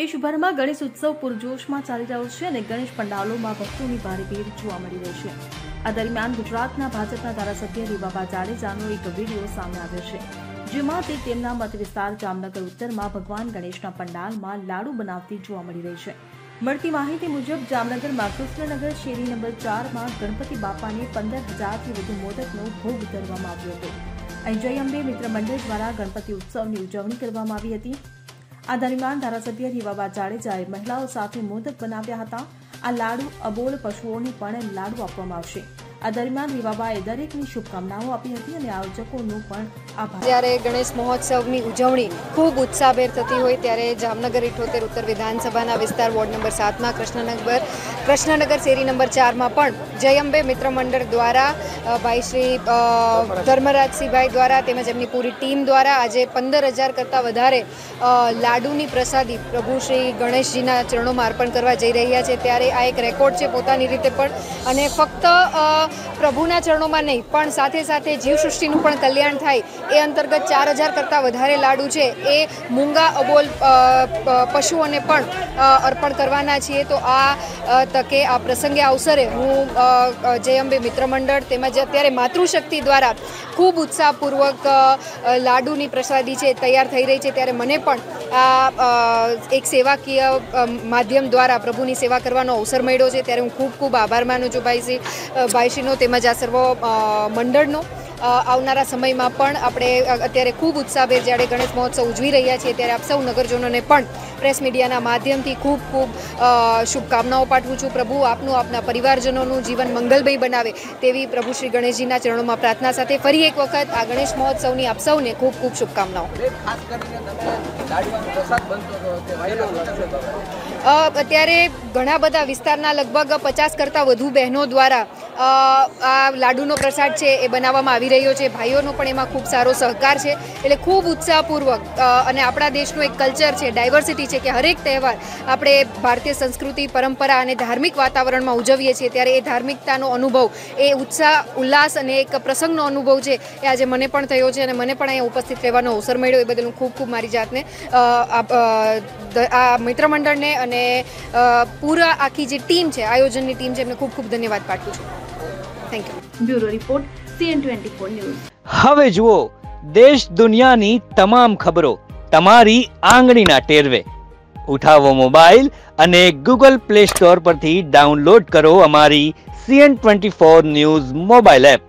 દેશભરમાં ગણેશ ઉત્સવ પૂરજોશમાં ચાલી રહ્યો છે અને ગણેશ પંડાલોમાં ભક્તોની ભારે ભીડ જોવા મળી રહી છે। આ દરમિયાન ગુજરાતના ભાજપના ધારાસભ્ય રીવાબા જાડેજાનો એક વિડીયો સામે આવ્યો છે, જેમાં તે તેમના મત વિસ્તાર જામનગર ઉત્તરમાં ભગવાન ગણેશના પંડાલમાં લાડુ બનાવતી જોવા મળી રહી છે। મળતી માહિતી મુજબ જામનગરમાં કૃષ્ણનગર શેરી નંબર 4માં ગણપતિ બાપાને 15,000થી વધુ મોદકનો ભોગ ધરવામાં આવ્યો હતો। અહીં જય અંબે મિત્ર મંડળ દ્વારા ગણપતિ ઉત્સવની ઉજવણી કરવામાં આવી હતી। આ દરમિયાન ધારાસભ્ય રીવાબા જાડેજાએ મહિલાઓ સાથે મોદક બનાવ્યા હતા। આ લાડુ અબોલ પશુઓને પણ લાડુ આપવામાં આવશે। આ દરમિયાન રીવાબાએ દરેકની શુભકામનાઓ આપી હતી અને આયોજકોનો પણ આભાર। જ્યારે ગણેશ મહોત્સવની ઉજવણી ખૂબ ઉત્સાહભેર થતી હોય ત્યારે જામનગર 78 ઉત્તર વિધાનસભાના વિસ્તાર વોર્ડ નંબર 7માં કૃષ્ણનગર શેરી નંબર 4માં પણ જય અંબે મિત્ર મંડળ દ્વારા ભાઈ શ્રી ધર્મરાજસિંહભાઈ દ્વારા તેમજ એમની પૂરી ટીમ દ્વારા આજે 15,000 કરતાં વધારે લાડુની પ્રસાદી પ્રભુ શ્રી ગણેશજીના ચરણોમાં અર્પણ કરવા જઈ રહ્યા છે। ત્યારે આ એક રેકોર્ડ છે પોતાની રીતે પણ, અને ફક્ત પ્રભુના ચરણોમાં નહીં પણ સાથે સાથે જીવસૃષ્ટિનું પણ કલ્યાણ થાય એ અંતર્ગત 4,000 કરતાં વધારે લાડુ છે એ મૂંગા અબોલ પશુઓને પણ અર્પણ કરવાના છીએ। તો આ તકે આ પ્રસંગે અવસરે હું જય અંબે મિત્ર મંડળ તેમજ અત્યારે માતૃશક્તિ દ્વારા ખૂબ ઉત્સાહપૂર્વક લાડુની પ્રસાદી છે તૈયાર થઈ રહી છે, ત્યારે મને પણ આ એક સેવાકીય માધ્યમ દ્વારા પ્રભુની સેવા કરવાનો અવસર મળ્યો છે, ત્યારે હું ખૂબ ખૂબ આભાર માનું છું ભાઈશ્રીનો તેમજ આ સર્વ મંડળનો। આવનારા સમયમાં પણ આપણે અત્યારે ખૂબ ઉત્સાહભેર જ્યારે ગણેશ મહોત્સવ ઉજવી રહ્યા છીએ ત્યારે આપ સૌ નગરજનોને પણ પ્રેસ મીડિયાના માધ્યમથી ખૂબ ખૂબ શુભકામનાઓ પાઠવું છું। પ્રભુ આપનું આપના પરિવારજનોનું જીવન મંગલમય બનાવે તેવી પ્રભુ શ્રી ગણેશજીના ચરણોમાં પ્રાર્થના સાથે ફરી એક વખત આ ગણેશ મહોત્સવની આપ સૌને ખૂબ ખૂબ શુભકામનાઓ। અત્યારે ઘણા બધા વિસ્તારના લગભગ 50 કરતાં વધુ બહેનો દ્વારા આ લાડુનો પ્રસાદ છે એ બનાવવામાં આવી રહ્યો છે। ભાઈઓનો પણ એમાં ખૂબ સારો સહકાર છે, એટલે ખૂબ ઉત્સાહપૂર્વક અને આપણા દેશનું એક કલ્ચર છે, ડાયવર્સિટી છે કે હરેક તહેવાર આપણે ભારતીય સંસ્કૃતિ પરંપરા અને ધાર્મિક વાતાવરણમાં ઉજવીએ છીએ, ત્યારે એ ધાર્મિકતાનો અનુભવ, એ ઉત્સાહ ઉલ્લાસ અને એક પ્રસંગનો અનુભવ છે એ આજે મને પણ થયો છે અને મને પણ અહીંયા ઉપસ્થિત રહેવાનો અવસર મળ્યો, એ બદલ હું ખૂબ ખૂબ મારી જાતને આ મિત્ર મંડળને અને પૂરા આખી જે ટીમ છે, આયોજનની ટીમ છે, એમને ખૂબ ખૂબ ધન્યવાદ પાઠવું છું। Thank you. Bureau report CN24 news. હવે જુઓ દેશ દુનિયાની તમામ ખબરો તમારી આંગળીના ટેરવે। ઉઠાવો મોબાઈલ અને Google Play Store પરથી ડાઉનલોડ કરો અમારી CN24 ન્યૂઝ મોબાઈલ એપ।